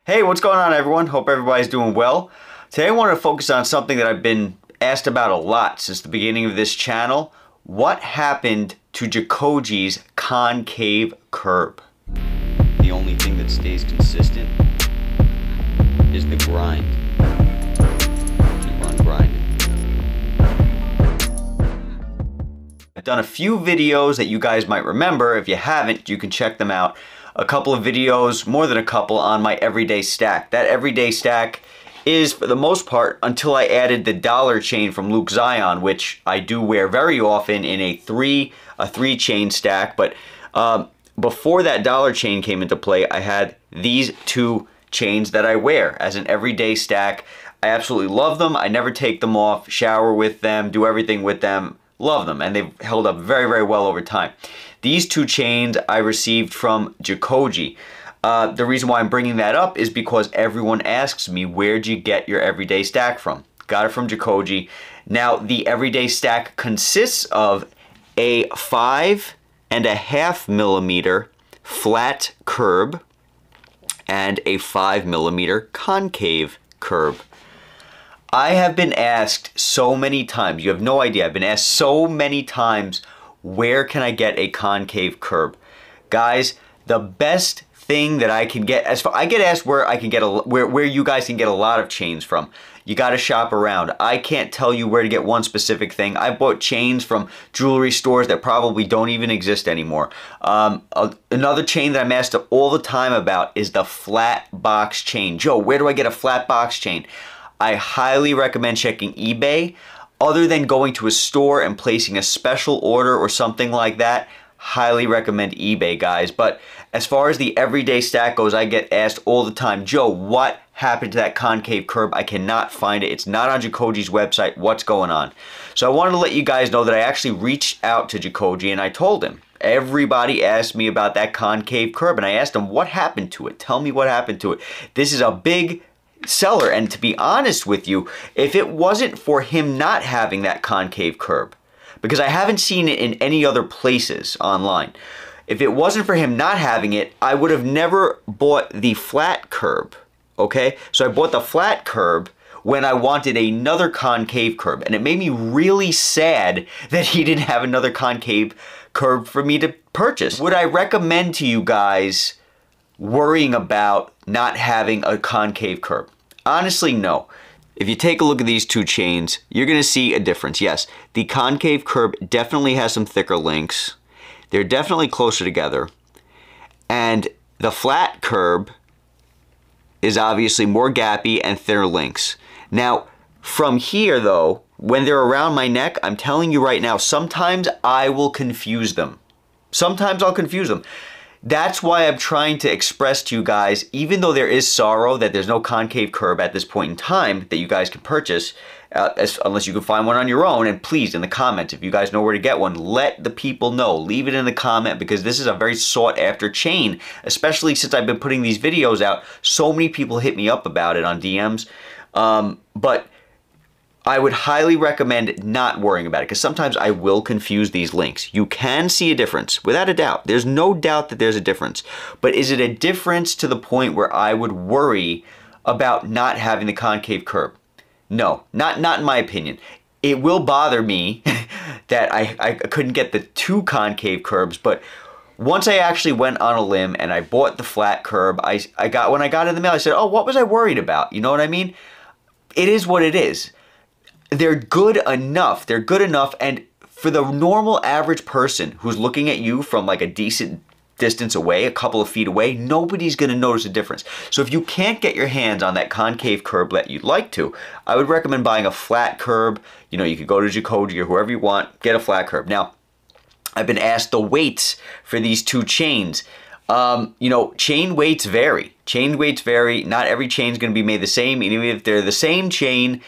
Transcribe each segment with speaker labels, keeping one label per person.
Speaker 1: Hey, what's going on everyone? Hope everybody's doing well. Today I want to focus on something that I've been asked about a lot since the beginning of this channel. What happened to Jacoje's concave curb? The only thing that stays consistent is the grind. Keep on grinding. I've done a few videos that you guys might remember. If you haven't, you can check them out. A couple of videos, more than a couple, on my everyday stack. That everyday stack is, for the most part, until I added the dollar chain from Luke Zion, which I do wear very often in a three chain stack. But before that dollar chain came into play, I had these two chains that I wear as an everyday stack. I absolutely love them. I never take them off, shower with them, do everything with them. Love them, and they've held up very, very well over time. These two chains I received from Jacoje. The reason why I'm bringing that up is because everyone asks me, where'd you get your everyday stack from? Got it from Jacoje. Now, the everyday stack consists of a 5.5 millimeter flat curb and a 5 millimeter concave curb. I have been asked so many times, you have no idea, I've been asked so many times, where can I get a concave curb? Guys, the best thing that I can get, I get asked where I can get where you guys can get a lot of chains from. You got to shop around. I can't tell you where to get one specific thing. I bought chains from jewelry stores that probably don't even exist anymore. Another chain that I'm asked all the time about is the flat box chain. Joe, where do I get a flat box chain? I highly recommend checking eBay. Other than going to a store and placing a special order or something like that, highly recommend eBay, guys. But as far as the everyday stack goes, I get asked all the time, Joe, what happened to that concave curb? I cannot find it. It's not on Jacoje's website. What's going on? So I wanted to let you guys know that I actually reached out to Jacoje and I told him. Everybody asked me about that concave curb, and I asked him, what happened to it? Tell me what happened to it. This is a big seller, and to be honest with you, if it wasn't for him not having that concave curb, because I haven't seen it in any other places online, if it wasn't for him not having it, I would have never bought the flat curb, okay? So I bought the flat curb when I wanted another concave curb, and it made me really sad that he didn't have another concave curb for me to purchase. Would I recommend to you guys worrying about not having a concave curb? Honestly, no. If you take a look at these two chains, you're going to see a difference. Yes, the concave curb definitely has some thicker links. They're definitely closer together. And the flat curb is obviously more gappy and thinner links. Now, from here though, when they're around my neck, I'm telling you right now, sometimes I will confuse them. Sometimes I'll confuse them. That's why I'm trying to express to you guys, even though there is sorrow that there's no concave curb at this point in time that you guys can purchase, unless you can find one on your own. And please, in the comments, if you guys know where to get one, let the people know. Leave it in the comment, because this is a very sought after chain, especially since I've been putting these videos out. So many people hit me up about it on DMs. But I would highly recommend not worrying about it, because sometimes I will confuse these links. You can see a difference, without a doubt. There's no doubt that there's a difference. But is it a difference to the point where I would worry about not having the concave curb? No, not in my opinion. It will bother me that I couldn't get the two concave curbs, but once I actually went on a limb and I bought the flat curb, when I got it in the mail, I said, oh, what was I worried about? You know what I mean? It is what it is. They're good enough. They're good enough, and for the normal average person who's looking at you from like a decent distance away, a couple of feet away, nobody's going to notice a difference. So if you can't get your hands on that concave curb that you'd like to, I would recommend buying a flat curb. You know, you could go to Jacoje or whoever you want, get a flat curb. Now, I've been asked the weights for these two chains. You know, chain weights vary. Chain weights vary. Not every chain is going to be made the same. Even if they're the same chain,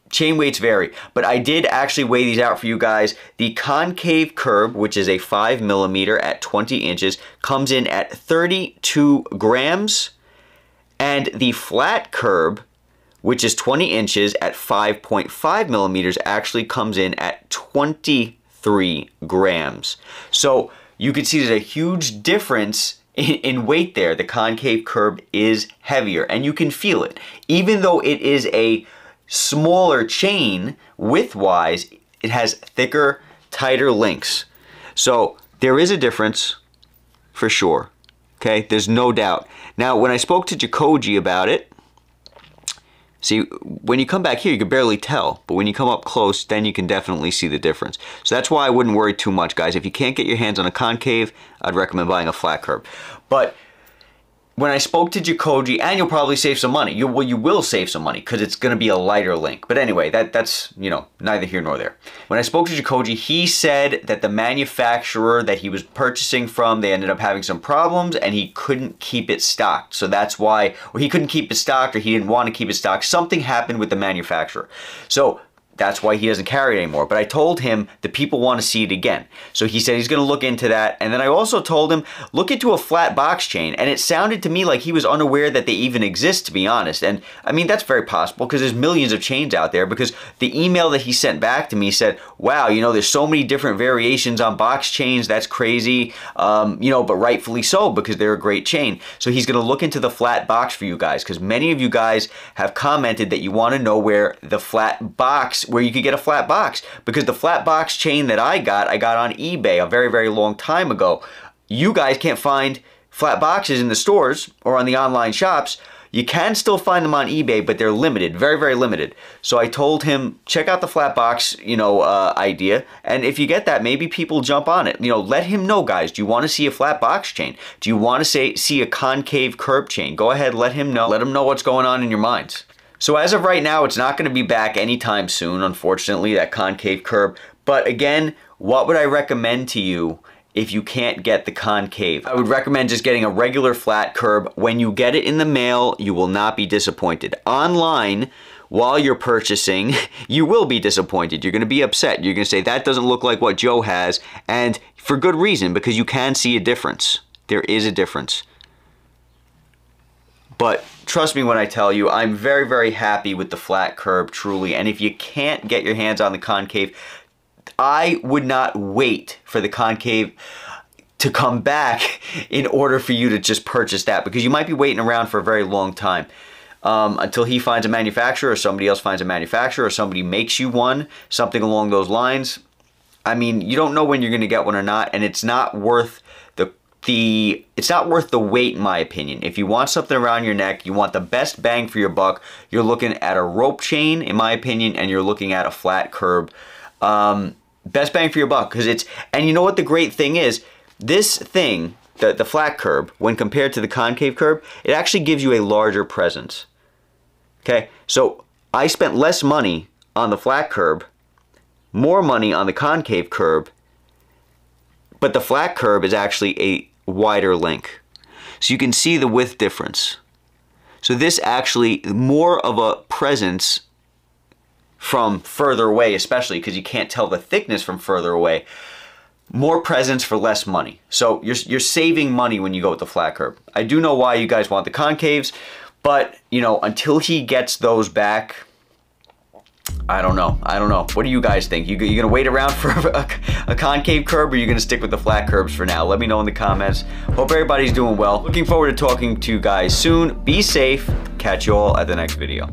Speaker 1: chain weights vary, but I did actually weigh these out for you guys. The concave curb, which is a 5 millimeter at 20 inches, comes in at 32 grams, and the flat curb, which is 20 inches at 5.5 millimeters, actually comes in at 23 grams. So you can see there's a huge difference in weight there. The concave curb is heavier, and you can feel it. Even though it is a smaller chain width-wise, it has thicker, tighter links. So there is a difference for sure. Okay, there's no doubt. Now, when I spoke to Jacoje about it, see, when you come back here, you can barely tell, but when you come up close, then you can definitely see the difference. So that's why I wouldn't worry too much, guys. If you can't get your hands on a concave, I'd recommend buying a flat curb. But when I spoke to Jacoje, and you'll probably save some money. You will save some money because it's going to be a lighter link. But anyway, that's, you know, neither here nor there. When I spoke to Jacoje, he said that the manufacturer that he was purchasing from, they ended up having some problems and he couldn't keep it stocked. So that's why, or he couldn't keep it stocked, or he didn't want to keep it stocked. Something happened with the manufacturer. So that's why he doesn't carry it anymore. But I told him the people want to see it again. So he said he's going to look into that. And then I also told him, look into a flat box chain. And it sounded to me like he was unaware that they even exist, to be honest. And I mean, that's very possible because there's millions of chains out there, because the email that he sent back to me said, wow, you know, there's so many different variations on box chains. That's crazy. You know, but rightfully so, because they're a great chain. So he's going to look into the flat box for you guys, because many of you guys have commented that you want to know where the flat box, where you could get a flat box, because the flat box chain that I got on eBay a very, very long time ago. You guys can't find flat boxes in the stores or on the online shops. You can still find them on eBay, but they're limited, very, very limited. So I told him, check out the flat box, you know, idea. And if you get that, maybe people jump on it. You know, let him know, guys. Do you want to see a flat box chain? Do you want to see a concave curb chain? Go ahead, let him know. Let him know what's going on in your minds. So as of right now, it's not going to be back anytime soon, unfortunately, that concave curb. But again, what would I recommend to you if you can't get the concave? I would recommend just getting a regular flat curb. When you get it in the mail, you will not be disappointed. Online, while you're purchasing, you will be disappointed. You're going to be upset. You're going to say, that doesn't look like what Joe has. And for good reason, because you can see a difference. There is a difference. But trust me when I tell you, I'm very, very happy with the flat curb, truly. And if you can't get your hands on the concave, I would not wait for the concave to come back in order for you to just purchase that, because you might be waiting around for a very long time until he finds a manufacturer, or somebody else finds a manufacturer, or somebody makes you one, something along those lines. I mean, you don't know when you're going to get one or not, and it's not worth it's not worth the wait, in my opinion. If you want something around your neck, you want the best bang for your buck, you're looking at a rope chain, in my opinion, and you're looking at a flat curb. Best bang for your buck, because it's, and you know what the great thing is? This thing, the flat curb, when compared to the concave curb, it actually gives you a larger presence. Okay, so I spent less money on the flat curb, more money on the concave curb, but the flat curb is actually a wider link. So you can see the width difference. So this actually, more of a presence from further away, especially because you can't tell the thickness from further away. More presence for less money. So you're saving money when you go with the flat curb. I do know why you guys want the concaves, but you know, until he gets those back, I don't know. What do you guys think? You gonna wait around for a concave curb, or are you gonna stick with the flat curbs for now? Let me know in the comments. Hope everybody's doing well. Looking forward to talking to you guys soon. Be safe. Catch you all at the next video.